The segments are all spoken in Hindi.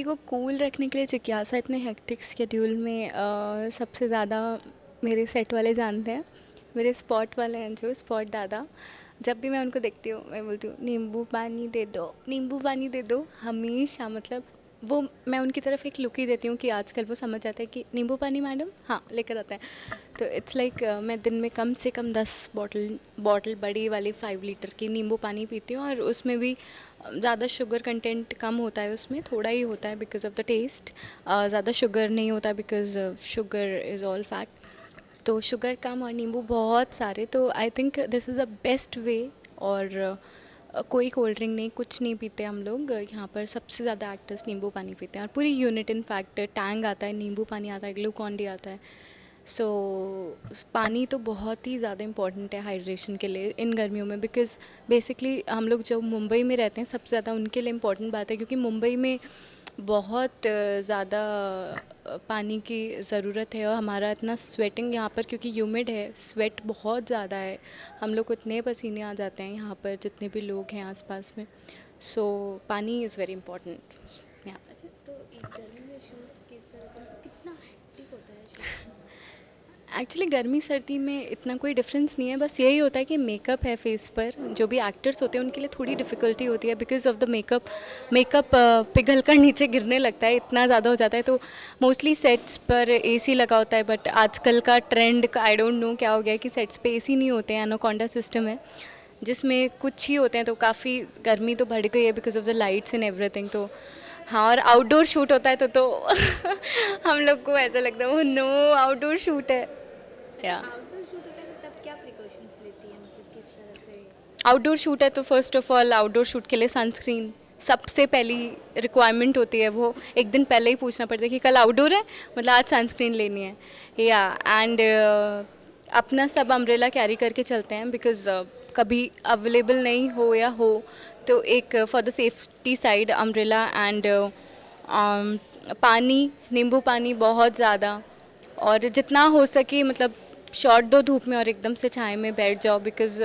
को कूल रखने के लिए जिज्ञासा इतने हेक्टिक शेड्यूल में सबसे ज़्यादा मेरे सेट वाले जानते हैं। मेरे स्पॉट वाले हैं जो स्पॉट दादा, जब भी मैं उनको देखती हूँ मैं बोलती हूँ नींबू पानी दे दो, नींबू पानी दे दो, हमेशा। मतलब वो मैं उनकी तरफ एक लुक ही देती हूँ कि आजकल वो समझ जाते हैं कि नींबू पानी मैडम, हाँ लेकर आते हैं। तो इट्स लाइक मैं दिन में कम से कम 10 बॉटल बड़ी वाली 5 लीटर की नींबू पानी पीती हूँ, और उसमें भी ज़्यादा शुगर कंटेंट कम होता है, उसमें थोड़ा ही होता है बिकॉज ऑफ द टेस्ट। ज़्यादा शुगर नहीं होता because sugar is all fat. तो शुगर कम और नींबू बहुत सारे, तो I think this is a best way. और कोई कोल्ड ड्रिंक नहीं, कुछ नहीं पीते हम लोग यहाँ पर। सबसे ज़्यादा एक्टर्स नींबू पानी पीते हैं, और पूरी यूनिट इन फैक्ट टैंग आता है, नींबू पानी आता है, ग्लूकॉन डी आता है। सो पानी तो बहुत ही ज़्यादा इम्पॉर्टेंट है हाइड्रेशन के लिए इन गर्मियों में, बिकॉज़ बेसिकली हम लोग जो मुंबई में रहते हैं सबसे ज़्यादा उनके लिए इम्पॉर्टेंट बात है, क्योंकि मुंबई में बहुत ज़्यादा पानी की ज़रूरत है। और हमारा इतना स्वेटिंग यहाँ पर, क्योंकि ह्यूमिड है, स्वेट बहुत ज़्यादा है, हम लोग को इतने पसीने आ जाते हैं यहाँ पर जितने भी लोग हैं आसपास में। सो पानी इज़ वेरी इम्पॉर्टेंट। या अच्छा, तो एक गर्मी में शूट किस तरह से, मतलब कितना हेक्टिक होता है शूट? एक्चुअली गर्मी सर्दी में इतना कोई डिफरेंस नहीं है, बस यही होता है कि मेकअप है फेस पर, जो भी एक्टर्स होते हैं उनके लिए थोड़ी डिफ़िकल्टी होती है बिकॉज ऑफ द मेकअप पिघल कर नीचे गिरने लगता है, इतना ज़्यादा हो जाता है। तो मोस्टली सेट्स पर एसी लगा होता है, बट आजकल का ट्रेंड का आई डोंट नो क्या हो गया है कि सेट्स पे एसी नहीं होते हैं, एनाकोंडा सिस्टम है जिसमें कुछ ही होते हैं। तो काफ़ी गर्मी तो बढ़ गई है because of the lights and everything. तो हाँ, और आउटडोर शूट होता है तो हम लोग को ऐसा लगता है वो नो आउटडोर शूट है। अच्छा, या आउटडोर शूट होता है तो तब क्या प्रिकॉशंस लेती है, मतलब किस तरह से? आउटडोर शूट है तो first of all outdoor shoot के लिए सनस्क्रीन सबसे पहली रिक्वायरमेंट होती है। वो एक दिन पहले ही पूछना पड़ता है कि कल आउटडोर है, मतलब आज सनस्क्रीन लेनी है। या एंड अपना सब अम्ब्रेला कैरी करके चलते हैं बिकॉज कभी अवेलेबल नहीं हो या हो तो एक for the safety side umbrella and पानी, नींबू पानी बहुत ज़्यादा। और जितना हो सके मतलब शॉर्ट दो धूप में और एकदम से छाए में बैठ जाओ, बिकॉज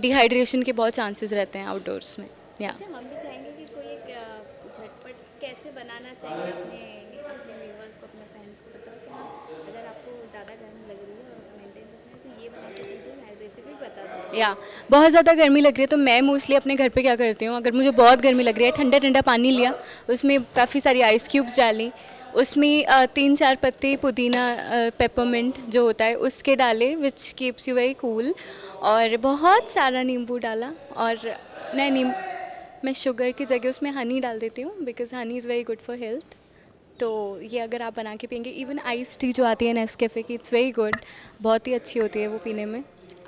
डिहाइड्रेशन के बहुत चांसेस रहते हैं आउटडोर्स में। या अच्छा, हम भी चाहेंगे कि कोई एक झटपट कैसे बनाना चाहिए अपने अपने व्यूवर्स को, अपने फैंस को बताओ कि हाँ, अगर आपको ज़्यादा गर्मी लग रही है और मेंटेन रखना है तो ये बना के पीजिए, मैं रेसिपी बता दूँगी। या बहुत ज़्यादा गर्मी लग रही है तो मैं मोस्टली अपने घर पे क्या करती हूँ, अगर मुझे बहुत गर्मी लग रही है, ठंडा ठंडा पानी लिया, उसमें काफ़ी सारी आइस क्यूब्स डाली, उसमें 3-4 पत्ते पुदीना, पेपरमिंट जो होता है उसके डाले, which keeps you very cool. और बहुत सारा नींबू डाला। और नहीं, नीम मैं शुगर की जगह उसमें हनी डाल देती हूँ because Honey is very good for health. तो ये अगर आप बना के पियेंगे, इवन आइस टी जो आती है नेस्कैफ़े की, इट्स वेरी गुड, बहुत ही अच्छी होती है वो पीने में।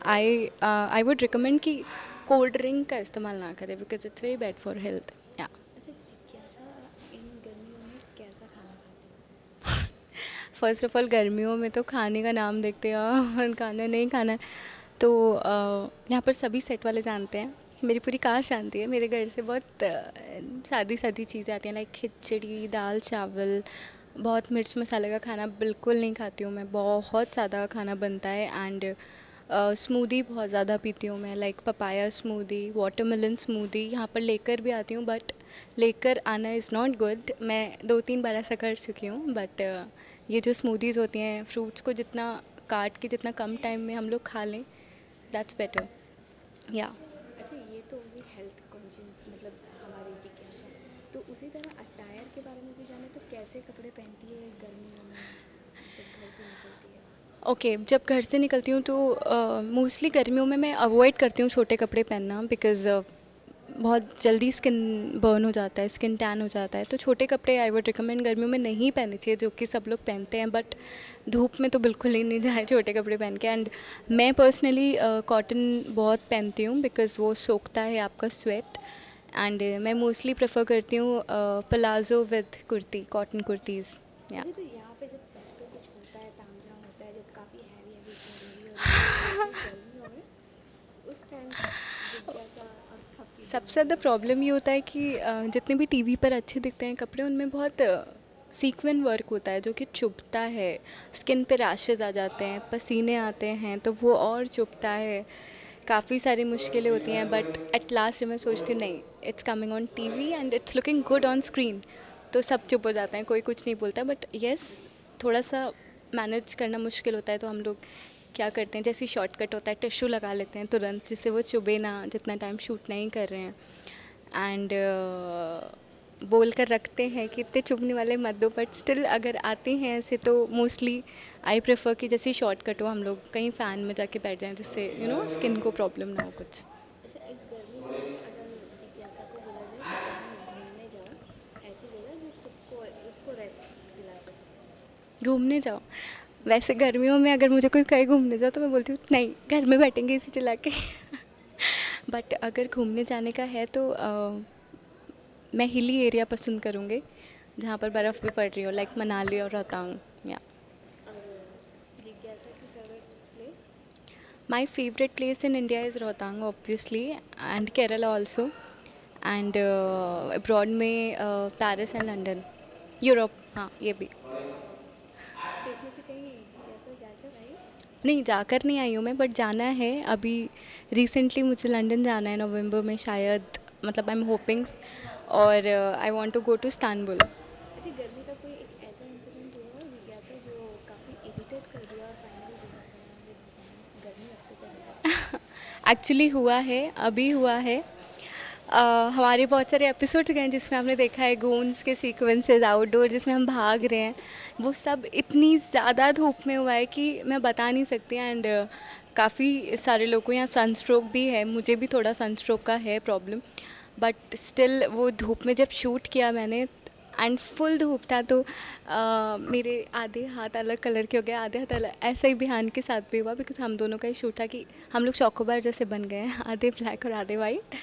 आई वुड रिकमेंड कि कोल्ड ड्रिंक का इस्तेमाल ना करें because it's very bad for health. या अच्छा, जिज्ञासा इन गर्मियों में कैसा खाना खाती है? फर्स्ट ऑफ ऑल गर्मियों में तो खाने का नाम देखते हैं और खाना नहीं खाना है। तो यहाँ पर सभी सेट वाले जानते हैं, मेरी पूरी कास्ट जानती है, मेरे घर से बहुत सादी सादी चीज़ें आती हैं, लाइक खिचड़ी, दाल चावल। बहुत मिर्च मसाले का खाना बिल्कुल नहीं खाती हूँ मैं, बहुत ज़्यादा खाना बनता है। एंड स्मूदी बहुत ज़्यादा पीती हूँ मैं, like papaya smoothie, watermelon smoothie यहाँ पर लेकर भी आती हूँ, बट लेकर आना इज़ नॉट गुड। मैं 2-3 बार ऐसा कर चुकी हूँ, बट ये जो स्मूदीज़ होती हैं, फ्रूट्स को जितना काट के जितना कम टाइम में हम लोग खा लें, दैट्स बेटर। या अच्छा, ये तो होगी हेल्थ कॉन्शियस, मतलब हमारी जिज्ञासा। तो उसी तरह अटायर के बारे में भी जाने, तो कैसे कपड़े पहनती है गर्मियों में जब घर से निकलती है? ओके, जब घर से निकलती हूँ तो मोस्टली गर्मियों में मैं अवॉइड करती हूँ छोटे कपड़े पहनना, बिकॉज़ बहुत जल्दी स्किन बर्न हो जाता है, स्किन टैन हो जाता है। तो छोटे कपड़े आई वुड रिकमेंड गर्मियों में नहीं पहनने चाहिए, जो कि सब लोग पहनते हैं, बट धूप में तो बिल्कुल ही नहीं जाए छोटे कपड़े पहन के। एंड मैं पर्सनली कॉटन बहुत पहनती हूँ बिकॉज़ वो सोखता है आपका स्वेट। एंड मैं मोस्टली प्रेफर करती हूँ palazzo with kurti, cotton kurtis. या अच्छा, तो यहाँ पे जब सेट पे कुछ होता है, तामझाम होता है, जब काफ़ी हैवी हैवी सीन हो रही है स्पेशली गर्मियों में, उस टाइम जिज्ञासा और आपकी सबसे दिमाग ज़्यादा में? प्रॉब्लम ये होता है कि जितने भी टीवी पर अच्छे दिखते हैं कपड़े, उनमें बहुत सीक्वेंस वर्क होता है जो कि चुभता है, स्किन पे रैशेज आ जाते हैं, पसीने आते हैं, तो वो और चुभता है, काफ़ी सारी मुश्किलें होती हैं। बट एट लास्ट मैं सोचती हूँ नहीं, it's coming on TV and it's looking good on screen, तो सब चुप हो जाते हैं, कोई कुछ नहीं बोलता। बट येस, थोड़ा सा मैनेज करना मुश्किल होता है, तो हम लोग क्या करते हैं, जैसे शॉर्टकट होता है टिश्यू लगा लेते हैं तुरंत, जिससे वो चुभे ना जितना टाइम शूट नहीं कर रहे हैं। एंड बोल कर रखते हैं कि इतने चुभने वाले मत दो, बट स्टिल अगर आते हैं ऐसे तो मोस्टली आई प्रेफर कि जैसे शॉर्टकट हो, हम लोग कहीं फ़ैन में जाके बैठ जाएं, जिससे स्किन को प्रॉब्लम ना हो कुछ। अच्छा, इस गर्मी में अगर जिज्ञासा को बोला जाए तो कहीं घूमने जाओ, ऐसी जगह जो खुद को उसको रेस्ट दिला सके। घूमने जाओ, वैसे गर्मियों में अगर मुझे कोई कहे घूमने जाओ तो मैं बोलती हूँ नहीं, घर में बैठेंगे एसी चला के। बट अगर घूमने जाने का है तो मैं हिली एरिया पसंद करूँगी, जहाँ पर बर्फ़ भी पड़ रही हो, लाइक मनाली और रोहतांग। या और जिज्ञासा की favourite place? My favourite place in India is Rohtang obviously, and Kerala also, and abroad में पेरिस एंड लंदन, यूरोप, हाँ ये भी। तो इसमें से कहीं जिज्ञासा जाकर आई? नहीं, जाकर नहीं आई हूँ मैं, बट जाना है। अभी रिसेंटली मुझे लंदन जाना है नवंबर में शायद, मतलब आई एम होपिंग, और I want to go to Istanbul. अच्छा, गर्मी का कोई एक ऐसा इंसिडेंट हुआ हो जिज्ञासा जो काफ़ी इरिटेट कर दिया और फाइनली गर्मी अब तो चली जाए? एक्चुअली हुआ है, अभी हुआ है। हमारे बहुत सारे एपिसोड्स गए हैं जिसमें हमने देखा है गूंस के सीक्वेंसेस आउटडोर, जिसमें हम भाग रहे हैं, वो सब इतनी ज़्यादा धूप में हुआ है कि मैं बता नहीं सकती। एंड काफ़ी सारे लोगों को यहाँ सनस्ट्रोक भी है, मुझे भी थोड़ा सनस्ट्रोक का है प्रॉब्लम, बट स्टिल वो धूप में जब शूट किया मैंने, एंड फुल धूप था, तो मेरे आधे हाथ अलग कलर के हो गए, आधे हाथ अलग। ऐसा ही बिहान के साथ भी हुआ, बिकॉज हम दोनों का ही शूट था कि हम लोग चौकोबार जैसे बन गए हैं, आधे ब्लैक और आधे वाइट।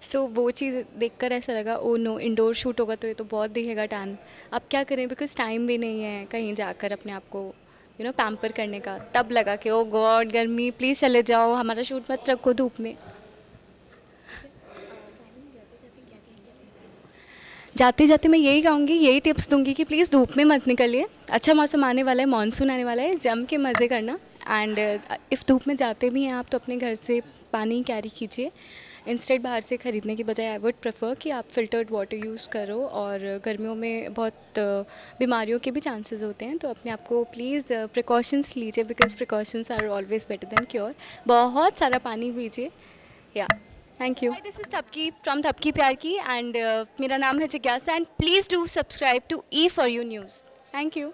सो वो चीज़ देखकर ऐसा लगा, ओ नो, इंडोर शूट होगा तो ये तो बहुत दिखेगा टैन। अब क्या करें, बिकॉज टाइम भी नहीं है कहीं जाकर अपने आप को पैम्पर करने का। तब लगा कि ओ गॉड गर्मी, प्लीज़ चले जाओ, हमारा शूट मत रखो धूप में। अच्छा, फाइनली जाते जाते क्या कहेंगे अपने फ्रेंड्स? जाते जाते मैं यही कहूँगी, यही टिप्स दूंगी कि प्लीज़ धूप में मत निकलिए। अच्छा मौसम आने वाला है, मानसून आने वाला है, जम के मज़े करना। एंड इफ़ धूप में जाते भी हैं आप तो अपने घर से पानी कैरी कीजिए, इंस्टेड बाहर से ख़रीदने की बजाय। आई वुड प्रेफर कि आप फ़िल्टर्ड वाटर यूज़ करो, और गर्मियों में बहुत बीमारियों के भी चांसेस होते हैं, तो अपने आप को प्लीज़ प्रिकॉशंस लीजिए, because precautions are always better than cure. बहुत सारा पानी पीजिए। या thank you. This is Thapki from Thapki Pyar Ki, and मेरा नाम है जिज्ञासा, and please do subscribe to E4U news. Thank you.